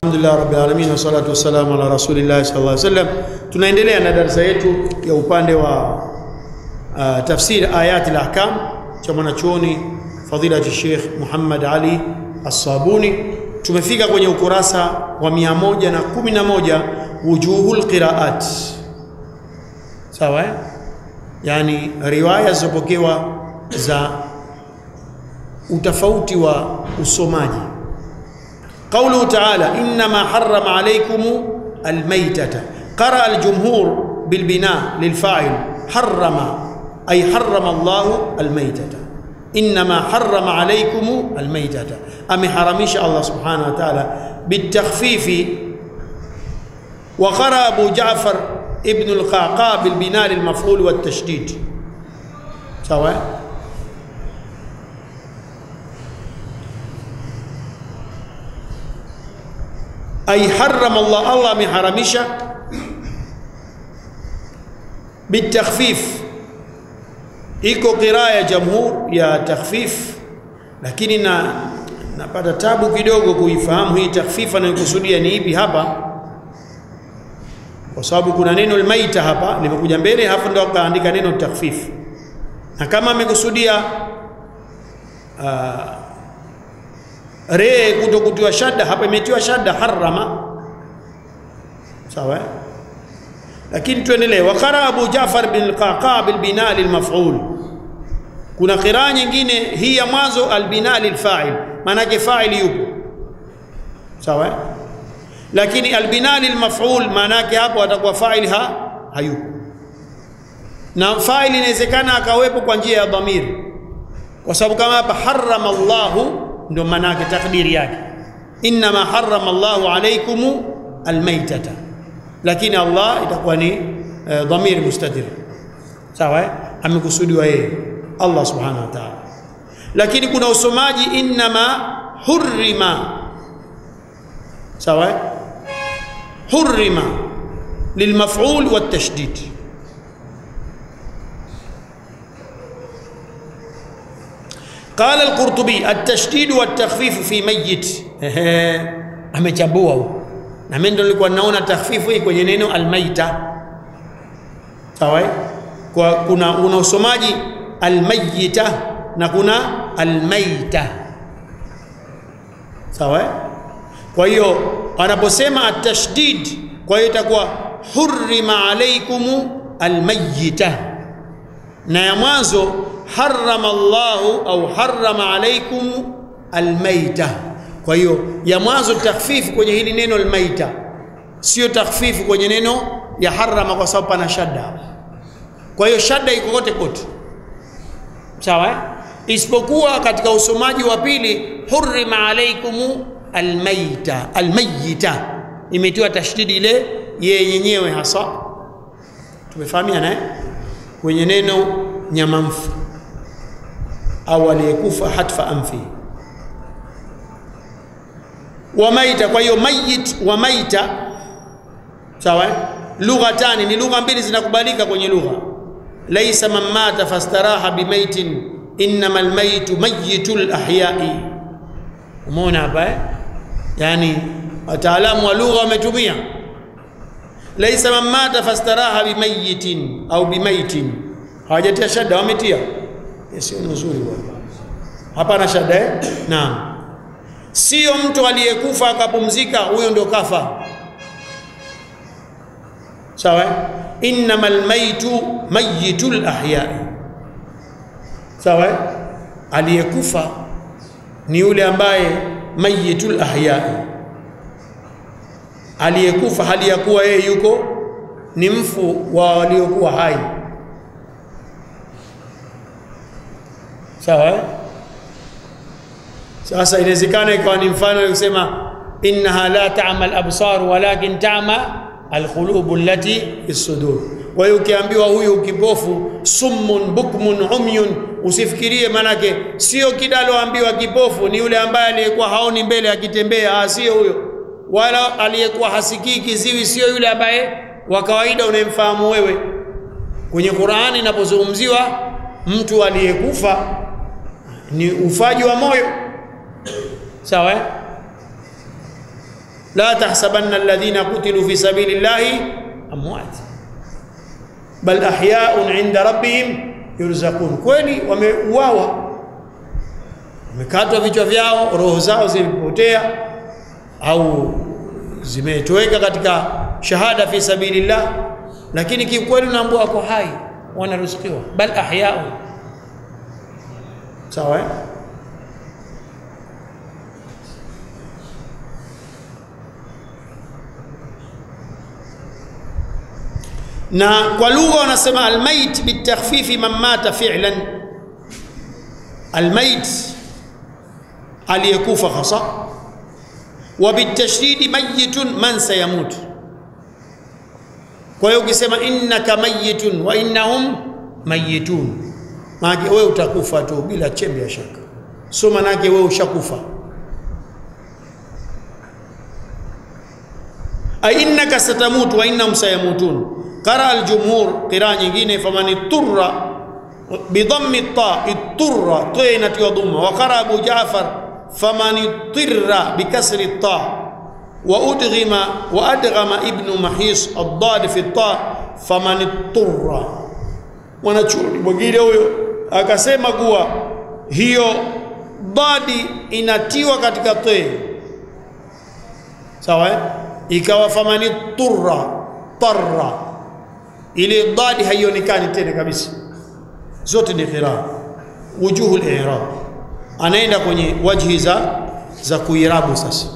Alhamdulillah rabbil alamin wassalatu wassalamu ala rasulillah sallallahu alaihi wasallam. Tunaendelea na darasa yetu ya upande wa tafsir ayat al-ahkam cha mwanachuoni fadilati Sheikh Muhammad Ali As-Sabuni. Tumefika kwenye ukurasa wa 111 wujuhul qiraat. Sawa? Yani riwaya zilizopokewa za utafauti wa usomaji. قوله تعالى إنما حرم عليكم الميتة. قرأ الجمهور بالبناء للفاعل حرم، أي حرم الله الميتة. إنما حرم عليكم الميتة، أم حرمش الله سبحانه وتعالى بالتخفيف. وقرأ أبو جعفر ابن القعقاع بالبناء للمفعول والتشديد. سواء أي حرم الله من حرمش بالتخفيف. إيكو قراءة جمهور يا تخفيف، lakini napata tabu kidogo kuifahamu hii takhfifa anayokusudia ni ipi hapa, kwa sababu kuna neno almaita hapa limekuja mbele, hapo ndo akaandika neno takhfif. Na kama amekusudia re kutokutiwa shadda, hapa imetiwa shadda harrama. Sawa? Lakini tuendelee. Waqara Abu Ja'far bin al-Qa'qa' bil bina' lil maf'ul. Kuna qiraa nyingine hii ya mwanzo al bina' lil fa'il, maana yake fa'il yupo. Sawa? Lakini al bina' lil maf'ul maana yake hapo atakuwa fa'il hayupo. Na fa'il inawezekana akawepo kwa njia ya dhamir, kwa sababu kama hapa harrama Allahu ndio maana yake takdiri yake, inma harrama Allahu alaykum almaytata, lakini Allah itakuwa ni dhamir mustatir. Sawa? Amekusudiwa yeye Allah subhanahu wa ta'ala. Lakini kuna usomaji inma hurrima. Sawa? Hurrima lilmaf'ul watashdid. قال القرطبي التشديد والتخفيف في ميت. amechambua huko, na mimi ndo nilikuwa naona takhfifu hii kwenye neno almaita. Sawa? Kwa kuna usomaji almayita na kuna almaita. Sawa? Kwa hiyo anaposema at-tashdid, kwa hiyo itakuwa hurrima alaykum almayita, na ya mwanzo harrama Allahu au harrama alaykum almaita. Kwa hiyo ya mwanzo takhfifu kwenye hili neno almaita, sio takhfifu kwenye neno ya harrama, kwa sababu pana shadda. Kwa hiyo shadda iko kote kote. Sawa? Isipokuwa katika usomaji wa pili hurrima alaykum almaita, almayita imetiwa tashdidi ile yenyewe hasa. Tumefahamiana kwenye neno nyamamfu au aliyekufa hatfa anfi wa maita. Kwa hiyo mayit wa maita, sawa, lughatani, ni lugha mbili zinakubalika kwenye lugha. Laysa man mata fastaraha bimaitin inma almaytu mayitul ahya'i. Umeona hapa yani wataalamu wa lugha wametumia laysa man mata fastaraha bimayitin au bimaitin, hawajatia shadda, wametia sio nzuri bwana. Hapana shada naam. Sio mtu aliyekufa akapumzika, huyo ndio kafa. Sawa? Innamal maytu mayitul ahya'i. Sawa? Aliyekufa ni yule ambaye mayitul ahya'i, aliyekufa hali ya kuwa yeye yuko ni mfu wa waliokuwa hai. Sawa? Sasa inawezekana ikawa ni mfano wa kusema innaha la ta'mal absar walakin ta'ma alqulub allati fis-sudur. Kwa hiyo ukiambiwa huyu kipofu summun bukmun umyun, usifikirie manake sio kidaloambiwa kipofu ni yule ambaye aliyekuwa haoni mbele akitembea, sio huyo. Wala aliyekuwa hasikii kiziwi sio yule ambaye wa kawaida unayemfahamu wewe. Kwenye Qur'ani inapozungumziwa mtu aliyekufa ni ufaji wa moyo. Sawa? la tahsabanna alladhina qutilu fi sabilillahi amwat bal ahya'un 'inda rabbihim yurzaqun. Kweli wameuawa, wamekatwa vichwa vyao, roho zao zimepotea au zimetoweka katika shahada fi sabilillah, lakini kiukweli unaambiwa wako hai, wanaruzukiwa. Bal ahya'un, sawa. Na kwa lugha wanasema almayt bitakhfifi man mata fi'lan, almayt aliyekufa hasa, wa bitashdid mayyitun man sayamut. Kwa hiyo ukisema innaka mayyitun wa innahum mayyitun, maana wewe utakufa tu bila chembe ya shaka, so maana yake wewe ushakufa. Ay innaka satamut wa innahum sayamutun. Qara al-jumhur qira nyingine faman iturra bi dhammi at-ta, iturra tainati wa dhamma. Wa qara Abu Ja'far faman itirra bi kasri at-ta wa udghima wa adghama ibn Mahis ad-dad fi at-ta faman iturra. Mwanachuoni mwingine huyo akasema kuwa hiyo dadi inatiwa katika ta, sawa, ikawa faman iturra tarra, ile dadi haionekani tena kabisa. Zote ni qira wujuhul i'rab, anaenda kwenye wajhi za kuirabu. Sasa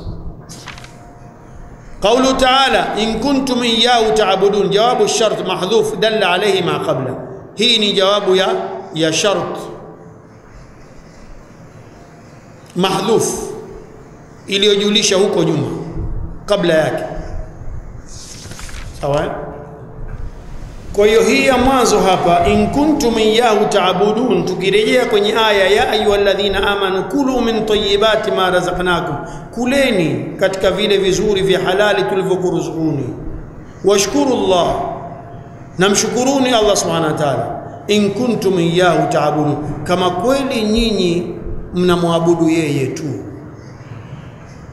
qawlu ta'ala in kuntum iyyahu ta'budun, jawabu ash-shart mahdhuf dalla alayhi ma qabla. Hii ni jawabu ya shart mahdhuf iliyojulisha huko nyuma kabla yake, sawa. Kwa hiyo hii ya mwanzo hapa in kuntum iyyahu ta'budun, tukirejea kwenye aya ya ayyuhalladhina amanu kulu min tayyibati ma razaqnakum, kuleni katika vile vizuri vya halali tulivyokuruzukuni, washkurullah, namshukuruni Allah subhanahu wa ta'ala, in kuntum iyyahu ta'budun, kama kweli nyinyi mnamwabudu yeye tu,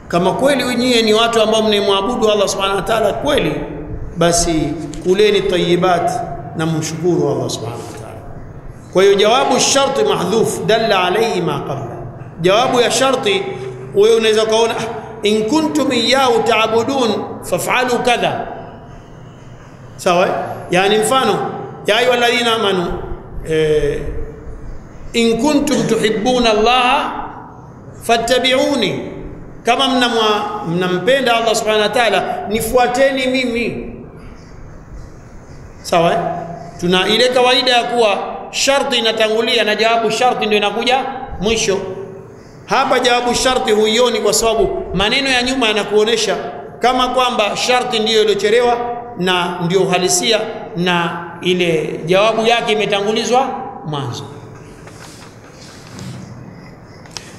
kama kweli nyinyi ni watu ambao mnamwabudu Allah subhanahu wa ta'ala kweli, basi kuleni tayyibat na mshukuru Allah subhanahu wa ta'ala. Kwa hiyo jawabu sharti mahdhuf dalla alayhi ma qabla. Jawabu ya sharti wewe unaweza kuona in kuntum iyyahu ta'budun faf'alu kadha, sawa. Yani mfano ya ayyuhalladhina amanu in kuntum tuhibbuna Allah fattabi'uni, kama mnampenda Allah subhanahu wa ta'ala nifuateni mimi, sawa. Tuna ile kawaida ya kuwa sharti inatangulia na jawabu sharti ndio inakuja mwisho. Hapa jawabu sharti huioni kwa sababu maneno ya nyuma yanakuonesha kama kwamba sharti ndiyo iliyochelewa na ndio uhalisia, na ile jawabu yake imetangulizwa mwanzo.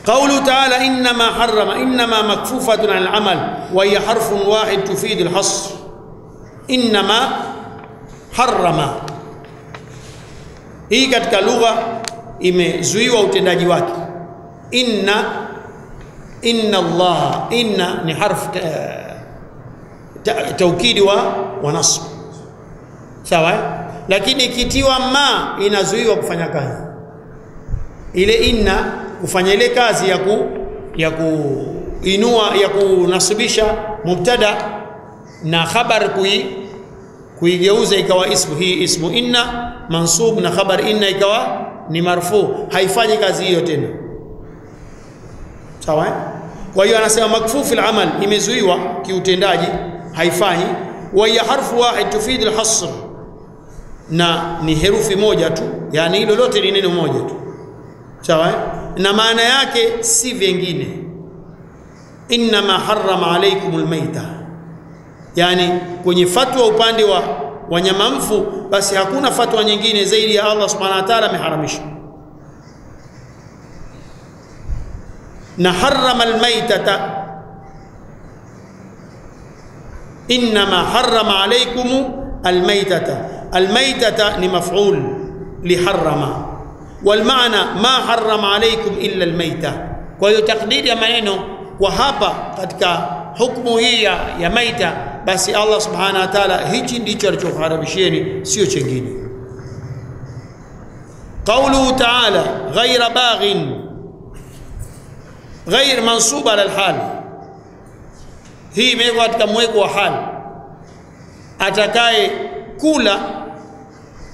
قوله تعالى إنما حرم، إنما مكفوفة عن العمل وهي حرف واحد تفيد الحصر. إنما حرم hii katika lugha imezuiwa utendaji wake. inna Allah, inna ni harf taukidi wa nasb, sawa. Lakini ikitiwa ma inazuiwa kufanya kazi ile inna, kufanya ile kazi ya kuinua ya kunasibisha mubtada na khabar kuigeuza ikawa ismu. Hii ismu inna mansub na khabar inna ikawa ni marfu, haifanyi kazi hiyo tena, sawa. Kwa hiyo anasema makfufu al-amal, imezuiwa kiutendaji, haifanyi. Wa ya harfu wahid tufid al-hasr, na ni herufi moja tu, yani hilo lote ni neno moja tu, sawa, na maana yake si vingine. Inma harrama alaykumul mayta, yani kwenye fatwa upande wa wanyama mfu, basi hakuna fatwa nyingine zaidi ya Allah subhanahu wa ta'ala ameharamisha. Na harrama almaytata, inma harrama alaykum almaytata, almaytata ni maf'ul li harrama, wal maana ma harrama alaykum illa almayta. Kwa hiyo takdiri ya maneno kwa hapa katika hukumu hii ya maita, basi Allah subhanahu wa ta'ala hichi ndicho alichokuharamishieni, sio chengine. Qawluhu ta'ala ghayra baghin, ghayr mansuba ala alhal, hii imewekwa katika mweko wa hali. Atakaye kula,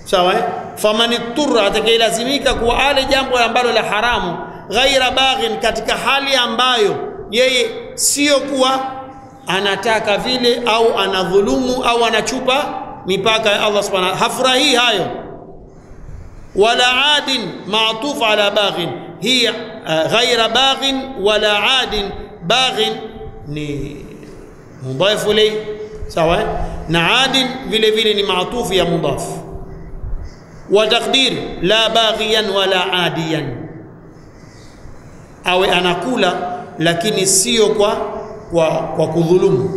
sawa, faman iturra, atakayelazimika kuwa ale jambo ambalo la haramu, ghaira baghin, katika hali ambayo yeye sio kuwa anataka vile au anadhulumu au anachupa mipaka ya Allah subhanahu, hafurahi hayo. Wala adin ma'tuf ala baghin, hii ghaira baghin wala adin, baghin ni mudhaf ilayhi, sawa, na adin vile vile ni ma'tuf ya mudhaf. Wa taqdir la baghiyan wala adiyan, awe anakula lakini sio kwa kudhulumu.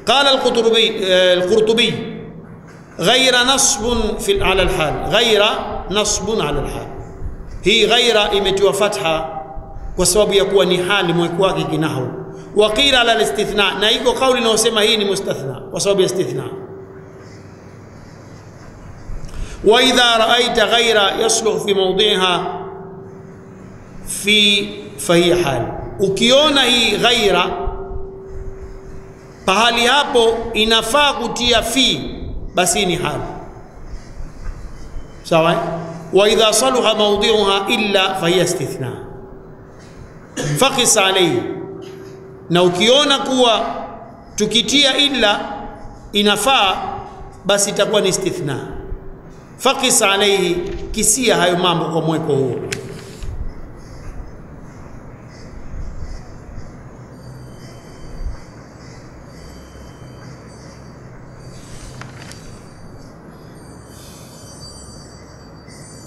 Qala al-Qurtubi ghayra nasbun ala al-hal, ghayra nasbun ala al-hal, hii ghaira imetiwa fatha kwa sababu ya kuwa ni hali mweko wake kinahu. Wa qila ala al-istithna, na iko kauli inayosema hii ni mustathna kwa sababu ya istithna. Wa idha ra'aita ghaira yasluh fi mawdi'iha fahiya hal, ukiona hii ghaira pahali hapo inafaa kutia fi, basi ni hal, sawa. Wa idha saluha mawdi'uha illa fahiya istithna, faqis alayhi, na ukiona kuwa tukitia illa inafaa, basi itakuwa ni istithna. Faqis alayhi, kisia hayo mambo kwa mweko huo.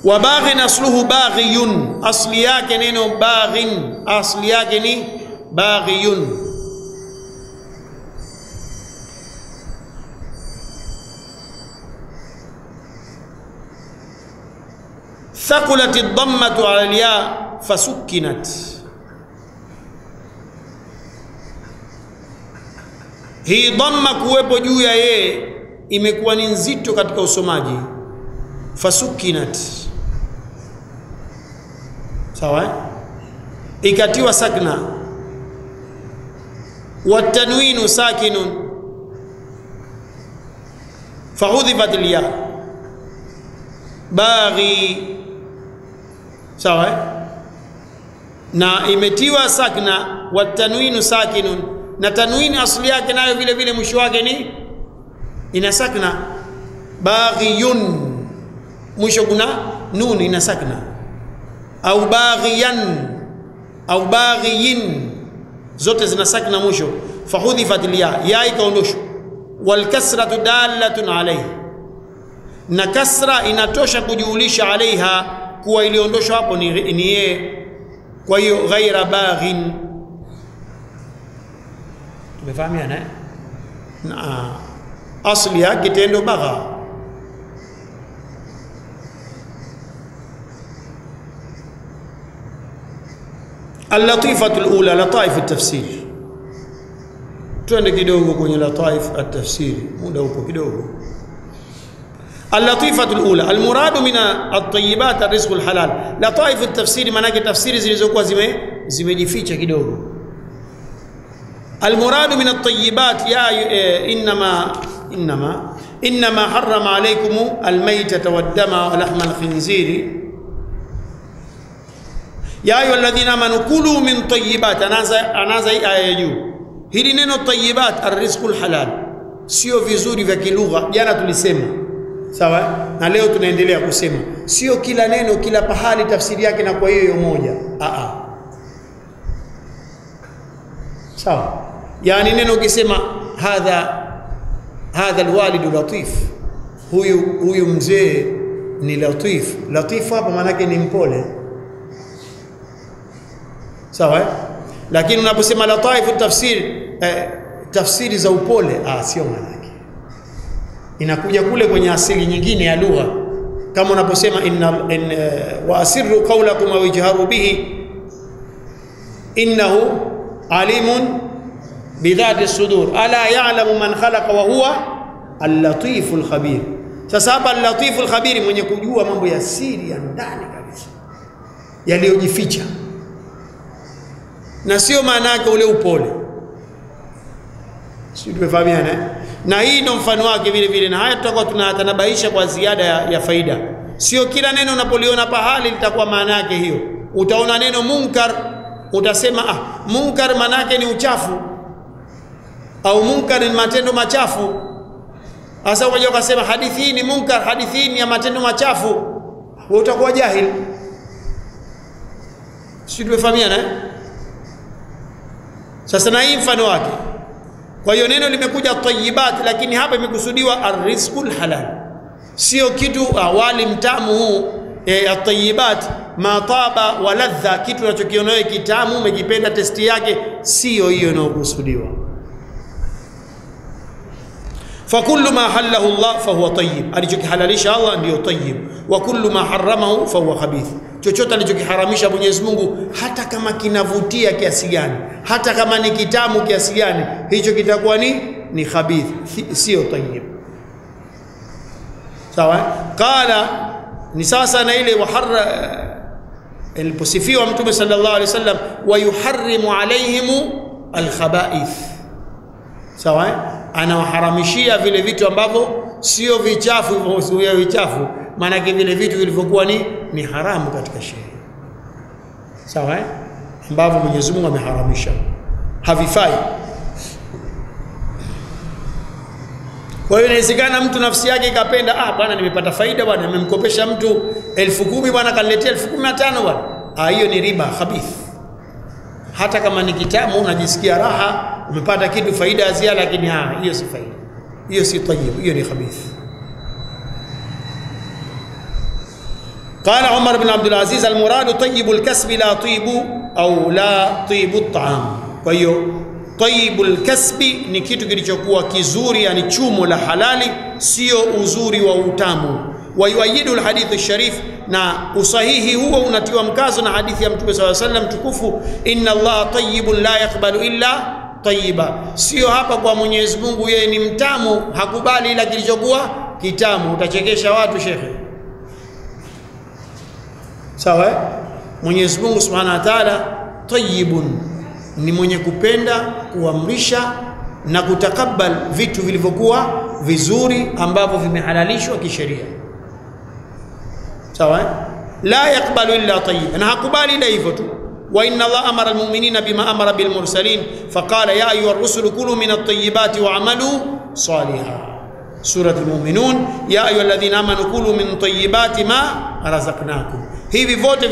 Wa baghin asluhu baghiyun, asli yake neno baghin, asli yake ni baghiyun. Thaqulat ad-dammatu ala al-ya fasukkinat, hii dhamma kuwepo juu ya yeye imekuwa ni nzito katika usomaji. Fasukkinat, sawa, ikatiwa sakna. Watanwinu sakinun fahudhifat al-ya baghi, sawa, na imetiwa sakna. Watanwinu sakinun, na tanwini asli yake nayo vile vile mwisho wake ni ina sakna. Baghiyun, mwisho kuna nun ina sakna. Au baghiyan au baghiyin, zote zina sakna mwisho. Fahudhifat al-ya, ya ikaondoshwa. Wal kasratu dalatun alayhi, na kasra inatosha kujulisha alaiha kuwa iliondoshwa hapo ni yeye. Kwa hiyo ghaira baghin, tumefahamiana na asli yake tendo bagha. Al-latifatu al-ula, lataif at-tafsir. Tuende kidogo kwenye lataif at-tafsir, muda upo kidogo. اللطيفة الأولى المراد من الطيبات الرزق الحلال. لطائف التفسير manake tafsiri zilizokuwa zimejificha kidogo. المراد من الطيبات يا إنما حرم عليكم الميتة والدم ولحم الخنزير يا أيها الذين آمنوا كلوا من طيبات. anaanza hii aya ya juu. Hili neno طيبات الرزق الحلال sio vizuri vya kilugha, jana tulisema, sawa, na leo tunaendelea kusema sio kila neno kila pahali tafsiri yake na kwa hiyo moja. Sawa, yani neno ukisema hadha alwalidu latif, huyu mzee ni latif. Latif hapa maana yake ni mpole, sawa. Lakini unaposema lataif tafsiri za upole, sio maana yake, inakuja kule kwenye asili nyingine ya lugha. Kama unaposema wa asirru qawlakum wa ijharu bihi innahu alimun bidhati sudur, ala ya'lamu man khalaqa wa huwa al-latiful khabir. Sasa hapa al-latiful khabir, mwenye kujua mambo ya siri ya ndani kabisa yaliyojificha, na sio maana yake ule upole. Sio, tumefahamiana? Na hii ndio mfano wake vile vile, na haya tutakuwa tunatanabaisha kwa ziada ya faida. Sio kila neno unapoliona pahali litakuwa maana yake hiyo. Utaona neno munkar, utasema munkar maana yake ni uchafu, au munkar ni matendo machafu. Sasa ukaja ukasema hadithi hii ni munkar, hadithi hii ni ya matendo machafu, wewe utakuwa jahil. Sio, tumefahamiana? Sasa na hii mfano wake. Kwa hiyo neno limekuja tayyibat, lakini hapa imekusudiwa arrizqul halal. Sio kitu awali mtamu huu at-tayyibat ma taba wa ladha, kitu unachokiona wewe kitamu umekipenda testi yake, sio hiyo inayokusudiwa. Fa kullu ma halahu Allah fa huwa tayyib, alichokihalalisha Allah ndio tayyib. Wa kullu ma haramahu fa huwa khabith, chochote alichokiharamisha Mwenyezi Mungu, hata kama kinavutia kiasi gani, hata kama ni kitamu kiasi gani, hicho kitakuwa ni khabith, sio tayyib. Sawa? Qala, ni sasa na ile aliposifiwa Mtume sallallahu alaihi wasallam, wa yuharrimu alaihim alkhaba'ith. Sawa? Anawaharamishia vile vitu ambavyo sio vichafu, sio vichafu, maana vile vitu vilivyokuwa ni haramu katika sheria. Sawa? Ambavyo Mwenyezi Mungu ameharamisha, havifai. Kwa hiyo inawezekana mtu nafsi yake ikapenda, bwana nimepata faida bwana, nimemkopesha mtu 10,000 bwana, kaniletea 15,000 bwana. Hiyo ni riba khabith. Hata kama ni kitamu unajisikia raha, umepata kitu faida ya ziada, lakini hiyo si faida, hiyo si tayyib, hiyo ni khabith. قال عمر بن عبد العزيز المراد طيب الكسب لا طيب أو لا طيب الطعام. kwa hiyo tayyibul kasbi ni kitu kilichokuwa kizuri, yani chumo la halali, sio uzuri wa utamu. Wa yuayidu alhadithu sharif, na usahihi huo unatiwa mkazo na hadithi ya Mtume sallallahu alaihi wasallam tukufu, inna Allah tayyibun la yaqbalu illa tayyiba. Sio hapa kwa Mwenyezi Mungu yeye ni mtamu, hakubali ila kilichokuwa kitamu. Utachekesha watu shekhe. Sawa? Mwenyezi Mungu Subhanahu wa Ta'ala tayyibun, ni mwenye kupenda kuamrisha na kutakabal vitu vilivyokuwa vizuri ambavyo vimehalalishwa kisheria. Sawa? La yakbalu illa tayyib, na hakubali ila hivyo tu. Wa inna Allah amara almu'minina bima amara bil mursalin faqala ya ayyuha ar-rusulu kulu min at-tayyibati wa'malu salihan. Surah al-Mu'minun, ya ayyuhalladhina amanu kulu min tayyibati ma razaqnakum. Hivi vote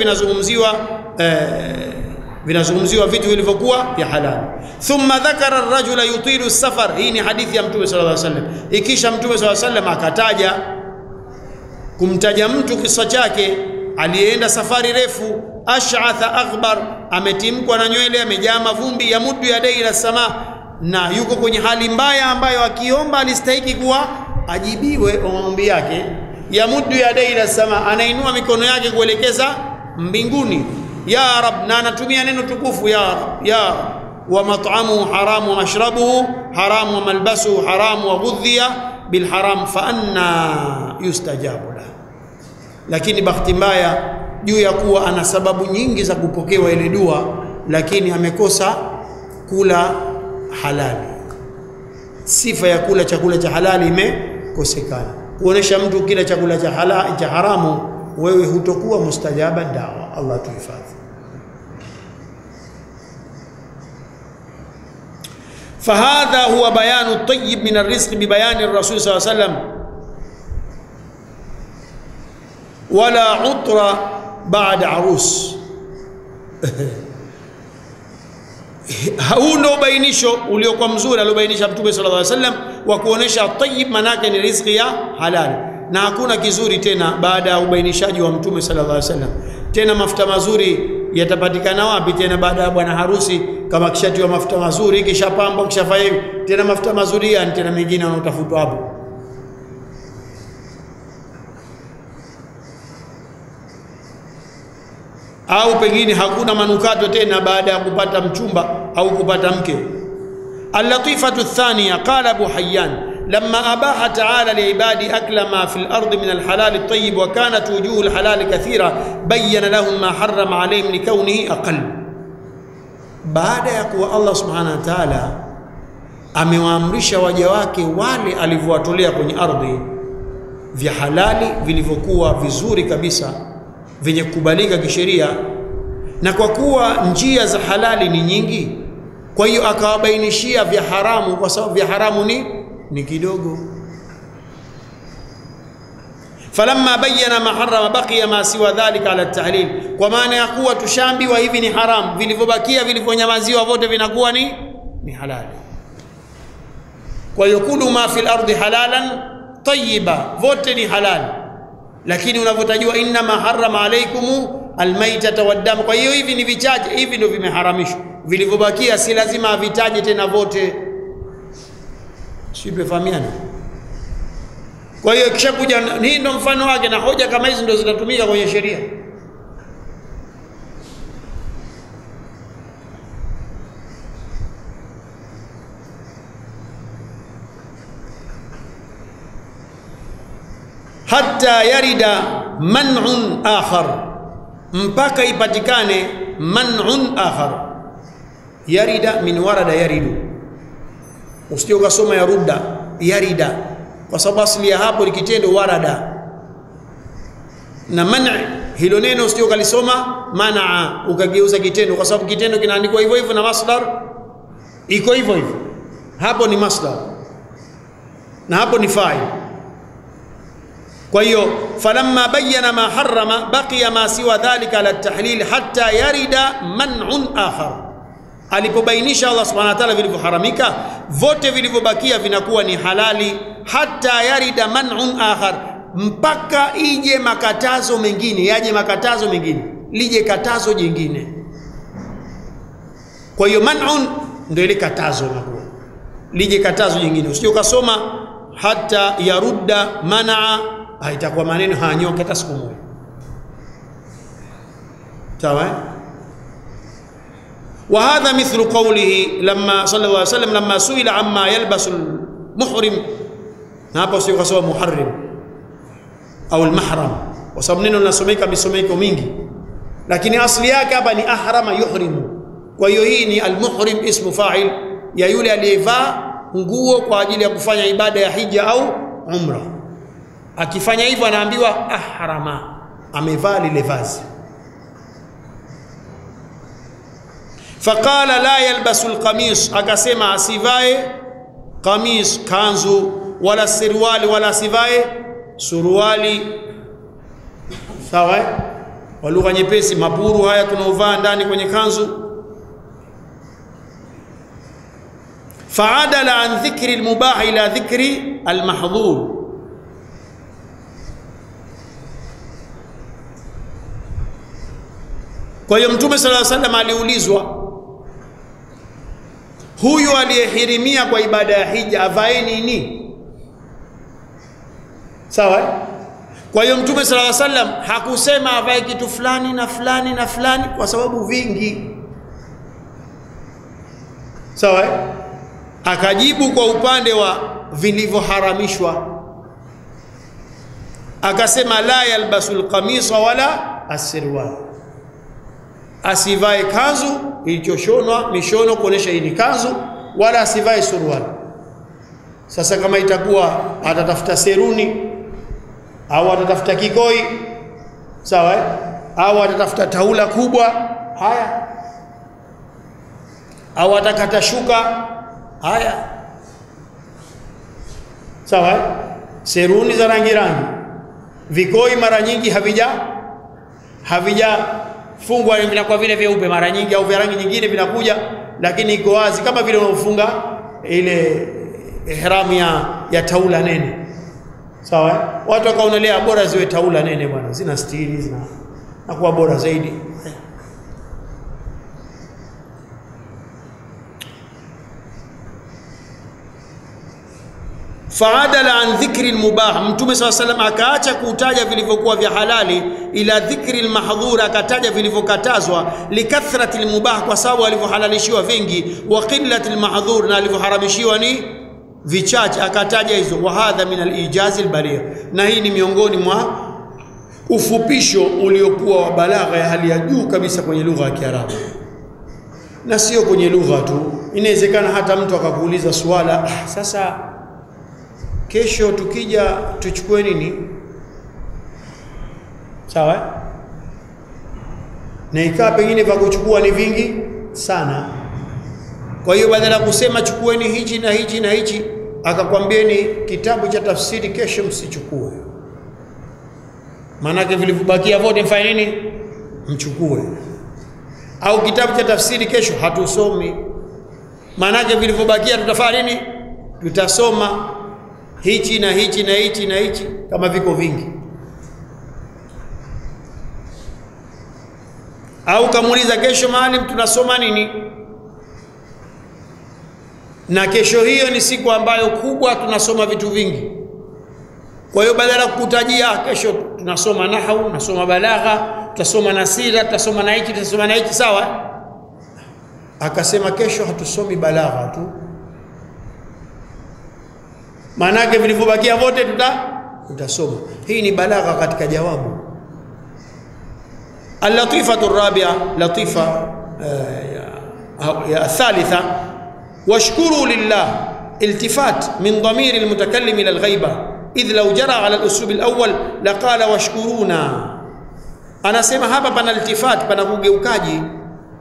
vinazungumziwa vitu vilivyokuwa vya halali. Thumma dhakara ar-rajula yutilu as-safar, hii ni hadithi ya Mtume sallallahu alaihi wasallam. Ikisha Mtume sallallahu alaihi wasallam akataja kumtaja mtu kisa chake, alienda safari refu, ash'atha aghbar, ametimkwa na nywele, amejaa mavumbi, ya muddu ya dai ila sama, na yuko kwenye hali mbaya ambayo akiomba alistahiki kuwa ajibiwe maombi yake. Ya muddu ya dai ila sama, anainua mikono yake kuelekeza mbinguni, ya rab, na anatumia neno tukufu ya rab, ya rab, wa mat'amuhu haram wa mashrabuhu haram wa malbasuhu haram wa ghudhiya bil haram fa anna yustajabu la. Lakini bahati mbaya juu ya kuwa ana sababu nyingi za kupokewa ile dua, lakini amekosa kula halali. Sifa ya kula chakula cha halali imekosekana, kuonesha mtu kila chakula cha haramu, wewe hutokuwa mustajaba dawa. Allah tuhifadhi. فهذا هو بيان الطيب من الرزق ببيان الرسول صلى الله عليه وسلم ولا عطر بعد عروس. Huu ndio bainisho uliokuwa mzuri aliobainisha Mtume sallallahu alaihi wasallam wa kuonesha tayyib manake ni riziki ya halali, na hakuna kizuri tena baada ya ubainishaji wa Mtume sallallahu alaihi wasallam. Tena mafuta mazuri yatapatikana wapi tena baada ya bwana harusi? Kama kishatiwa mafuta mazuri, kishapambwa, kishafanya hivi, tena mafuta mazuri yani tena mengine wanaotafutwa hapo. Au pengine hakuna manukato tena baada ya kupata mchumba au kupata mke. اللطيفة الثانية قال أبو حيان لما أباح تعالى لعبادي أكل ما في الأرض من الحلال الطيب وكانت وجوه الحلال كثيرة بين لهم ما حرم عليهم لكونه أقل. Baada ya kuwa Allah subhanahu wa ta'ala amewaamrisha waja wake wale alivyowatolea kwenye ardhi vya halali vilivyokuwa vizuri kabisa vyenye kukubalika kisheria, na kwa kuwa njia za halali ni nyingi, kwa hiyo akawabainishia vya haramu, kwa sababu vya haramu ni kidogo. Falamma bayyana ma harrama baqiya ma siwa dhalika ala at-tahlil, kwa maana ya kuwa tushambiwa hivi ni haram, vilivyobakia vilivyonyamaziwa vote vinakuwa ni halali. Kwa hiyo kulu ma fil ardi halalan tayyiba, vote ni halali, lakini unavyotajua inna ma harrama alaykum almaytata waddam, kwa hiyo hivi ni vichache, hivi ndio vimeharamishwa, vilivyobakia si lazima avitaje tena vote. Sipefahamiana. Kwa hiyo kisha kuja, hii ndio mfano wake, na hoja kama hizi ndio zitatumika kwenye sheria. Hatta yarida man'un akhar, mpaka ipatikane man'un akhar. Yarida min warada yaridu, usije ukasoma yarudda, yarida, kwa sababu asili ya hapo ni kitendo warada, na man'a hilo neno usije ukalisoma man'a ukageuza kitendo, kwa sababu kitendo kinaandikwa hivyo hivyo na masdar iko hivyo hivyo. Hapo ni masdar na hapo ni fa'il. Kwa hiyo falamma bayyana ma harrama baqiya ma siwa dhalika ala at-tahlil hatta yarida man'un akhar, alipobainisha Allah subhanahu wa ta'ala vilivyoharamika vote vilivyobakia vinakuwa ni halali. Hatta yarida man'un akhar, mpaka ije makatazo mengine, yaje makatazo mengine, lije katazo jingine. Kwa hiyo man'un ndio ile katazo inakuwa, lije katazo jingine. Usije ukasoma hatta yarudda man'a, haitakuwa maneno hanyoka hata siku moja. Sawa? وهذا مثل قوله لما صلى الله عليه وسلم لما سئل عما يلبس المحرم، hapo sio kasema muharrim au almahram, kwa sababu neno linasomeka misomeko mingi, lakini asili yake hapa ni ahrama yuhrimu. Kwa hiyo hii ni almuhrim ismu fa'il ya yule aliyevaa nguo kwa ajili ya kufanya ibada ya hija au umra. Akifanya hivyo anaambiwa ahrama, amevaa lile vazi. Faqala la yalbasu alqamis, akasema asivae qamis kanzu, wala sirwali, wala asivae suruali. Sawa? Kwa lugha nyepesi, mapuru haya tunaovaa ndani kwenye kanzu. Faadala an dhikri almubah ila dhikri almahdhur, kwa hiyo Mtume sallallahu alaihi wasallam aliulizwa, huyu aliyehirimia kwa ibada ya hija avae nini? Sawa? Kwa hiyo Mtume sallallahu alaihi wasallam hakusema avae kitu fulani na fulani na fulani, kwa sababu vingi. Sawa? Akajibu kwa upande wa vilivyoharamishwa, akasema la yalbasul qamisa wala asirwal, asivae kanzu ilichoshonwa mishono kuonesha hii ni kanzu, wala asivae suruali. Sasa kama itakuwa atatafuta seruni au atatafuta kikoi, sawa, au atatafuta taula kubwa, haya, au atakata shuka, haya, sawa. Seruni za rangi rangi, vikoi mara nyingi havija fungwa, vinakuwa vile vyeupe mara nyingi, au vya rangi nyingine vinakuja, lakini iko wazi kama vile unaofunga ile ihramu ya taula nene. Sawa? Watu wakaonelea bora ziwe taula nene bwana, zina stili, zina nakuwa bora zaidi. faadala an dhikri almubah, mtume swalla sallam akaacha kutaja vilivyokuwa vya halali, ila dhikri almahdhura, akataja vilivyokatazwa, likathrati almubah, kwa sababu alivyohalalishiwa vingi, wa qillati almahdhur, na alivyoharamishiwa ni vichache, akataja hizo. Wa hadha min alijaz albaligh, na hii ni miongoni mwa ufupisho uliokuwa wa balagha ya hali ya juu kabisa kwenye lugha ya Kiarabu, na sio kwenye lugha tu. Inawezekana hata mtu akakuuliza swala, sasa kesho tukija tuchukue nini? Sawa? Na ikawa pengine vya kuchukua ni vingi sana. Kwa hiyo badala kusema chukueni hichi na hichi na hichi, akakwambieni kitabu cha tafsiri kesho msichukue. Maanake vilivyobakia vote mfanye nini? Mchukue. Au kitabu cha tafsiri kesho hatusomi. Maanake vilivyobakia tutafanya nini? Tutasoma hichi na hichi na hichi na hichi, kama viko vingi. Au kamuuliza kesho maalim tunasoma nini? Na kesho hiyo ni siku ambayo kubwa tunasoma vitu vingi. Kwa hiyo badala kukutajia kesho tunasoma nahwu, tunasoma balagha, tutasoma nasira, tutasoma na hichi, tutasoma na hichi, sawa? Akasema kesho hatusomi balagha tu. Maanake vilivyobakia vote tutasoma. Hii ni balagha katika jawabu. Al-latifatu ar-rabi'a, latifa ya thalitha, washkuru lillah, iltifat min dhamir al-mutakallim ila al-ghaiba, idh law jara ala al-uslub al-awwal laqala washkuruna. Anasema hapa pana iltifat, pana kugeukaji,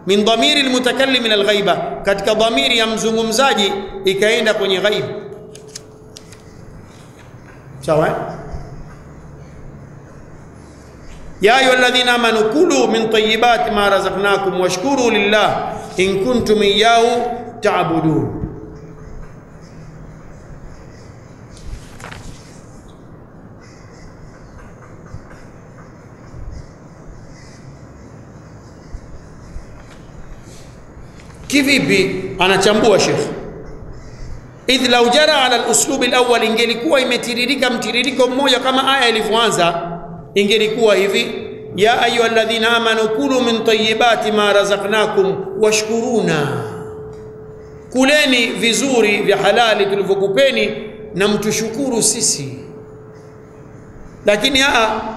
min dhamir al-mutakallim ila al-ghaiba, katika dhamiri ya mzungumzaji ikaenda kwenye ghaib. Sawa? Ya ayyuhalladhina amanu kulu min tayyibati ma razaqnakum washkuru lillah in kuntum iyyahu ta'budun. Kivipi? Anachambua Sheikh. Idh law jara ala al-uslub al-awwal, ingelikuwa imetiririka mtiririko mmoja kama aya ilivyoanza, ingelikuwa hivi: ya ayyuhalladhina amanu kulu min tayyibati ma razaqnakum washkuruna, kuleni vizuri vya halali tulivyokupeni na mtushukuru sisi. Lakini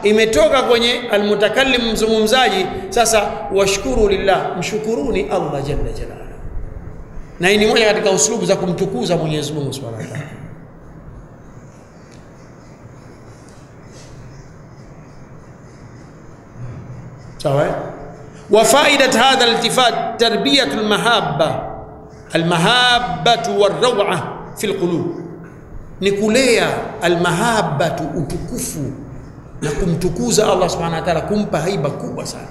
imetoka kwenye almutakallim, mzungumzaji, sasa washkuru lillah, mshukuruni Allah jalla jalaluhu. Na hii ni moja katika uslubu za kumtukuza Mwenyezi Mungu Subhanahu wa Ta'ala. sawa. Wa faidat hadha al-iltifat tarbiyatu al-mahabba, al-mahabbatu war-raw'a fi al-qulub, ni kulea al-mahabbatu, utukufu na kumtukuza Allah Subhanahu wa Ta'ala, kumpa haiba kubwa sana.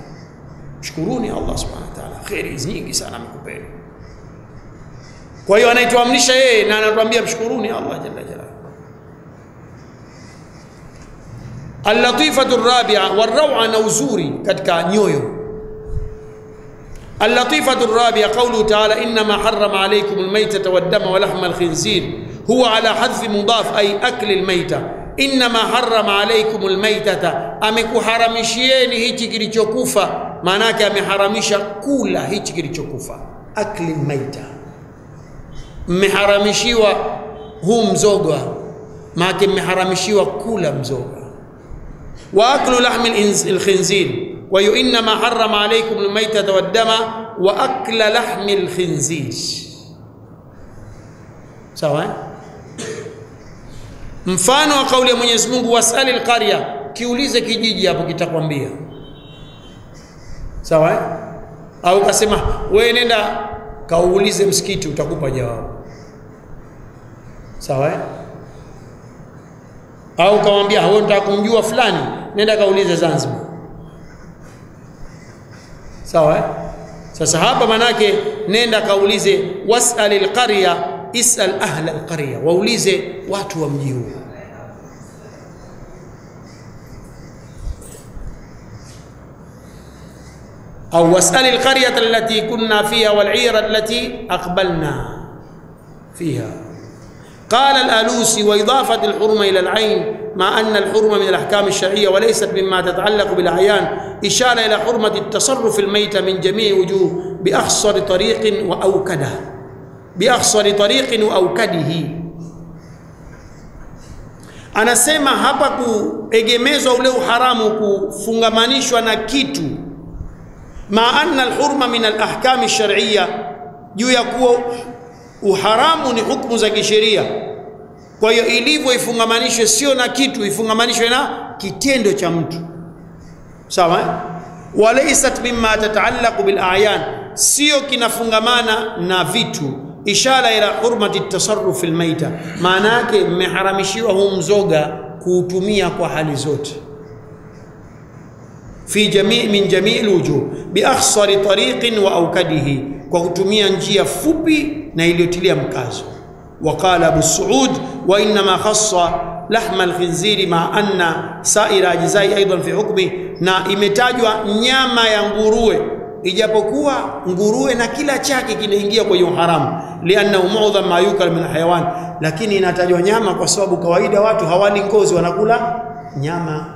Shukuruni Allah Subhanahu wa Ta'ala, khairi nyingi sana amekupeni. Kwa hiyo anaituamrisha yeye na anatuambia mshukuruni Allah jalla jalaluhu. Al-latifatu ar-rabi'a war-raw'a, na uzuri katika nyoyo. Al-latifatu ar-rabi'a qawluhu ta'ala inma harrama alaykum al-maytata wad-dama wa lahma al-khinzir, huwa ala hadfi mudaf ay akli al-mayta. Inma harrama alaykum al-maytata, amekuharamishieni hichi kilichokufa, maana yake ameharamisha kula hichi kilichokufa. Akli al-mayta, mmeharamishiwa huu mzoga, maana mmeharamishiwa kula mzoga. Wa aklu lahmi al-khinzir, wa inma harrama alaykum al-maytata wad-dama wa akla lahmi al-khinzir. Sawa. Mfano wa kauli ya Mwenyezi Mungu, wasali al-qarya, kiulize kijiji hapo kitakwambia. Sawa. Au kasema wewe nenda kaulize msikiti utakupa jawabu. Sawa. Au kamwambia wewe unataka kumjua fulani, nenda kaulize Zanzibar. Sawa. Sasa hapa manake nenda kaulize, was'alil qarya is'al ahla alqarya, waulize watu wa mji huo. Au was'alil qaryata allati kunna fiha wal 'ira allati aqbalna fiha. قال الآلوسي: وإضافة الحرمة إلى العين مع أن الحرمة من الأحكام الشرعية وليست مما تتعلق بالأعيان إشارة إلى حرمة التصرف الميت من جميع وجوه بأخصر طريق وأوكده. Anasema hapa kuegemezwa ule uharamu kufungamanishwa na kitu, ma anna alhurma min alahkam alshar'iyya, juu ya kuwa uharamu ni hukumu za kisheria. Kwa hiyo ilivyo ifungamanishwe sio na kitu, ifungamanishwe na kitendo cha mtu, sawa. Walaysat mimma tataallaqu bil a'yan, sio kinafungamana na vitu. Ishara ila hurmati tasarruf almayta, maana yake mmeharamishiwa huu mzoga kuutumia kwa hali zote, fi min jamii alwujuh bi akhsari tariqin wa awkadihi, kwa kutumia njia fupi na iliyotilia mkazo. Waqala Abu Suud: wa inma khassa lahma alkhinziri ma anna sa'ira ajzai aidan fi hukmi, na imetajwa nyama ya nguruwe, ijapokuwa nguruwe na kila chake kinaingia kwenye haramu, lianna mu'dham ma yukal min alhayawan, lakini inatajwa nyama kwa sababu kawaida watu hawali ngozi, wanakula nyama.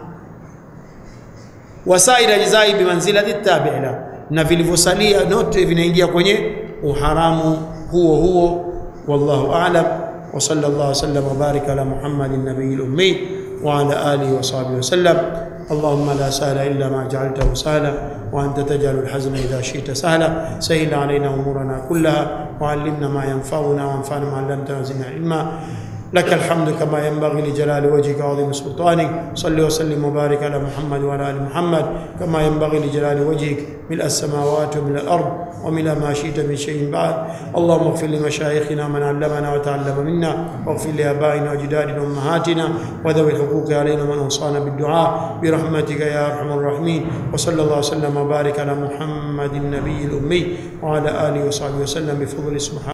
Wasaira ajzai bimanzilati tabi'ila, na vilivyosalia note vinaingia kwenye uharamu huo. Wallahu a'lam, wa sallallahu sallam wa baraka ala Muhammadin nabiyil ummi wa ala alihi wa sahbihi wa sallam. اللهم لا سهل إلا ما جعلته سهلا وأنت تجعل الحزن إذا شئت سهلا. سهل علينا أمورنا كلها وعلمنا ما ينفعنا وانفعنا ما علمتنا وزدنا علما. لك الحمد كما ينبغي لجلال وجهك وعظيم سلطانك. صل وسلم وبارك على محمد وعلى آل محمد كما ينبغي لجلال وجهك ملء السماوات وملء الأرض وملء ما شئت من شيء بعد. اللهم اغفر لمشايخنا من علمنا وتعلم منا، واغفر لآبائنا وأجدادنا وأمهاتنا وذوي الحقوق علينا من أوصانا بالدعاء برحمتك يا أرحم الراحمين. وصلى الله وسلم وبارك على محمد النبي الأمي وعلى آله وصحبه وسلم بفضل سبحانه.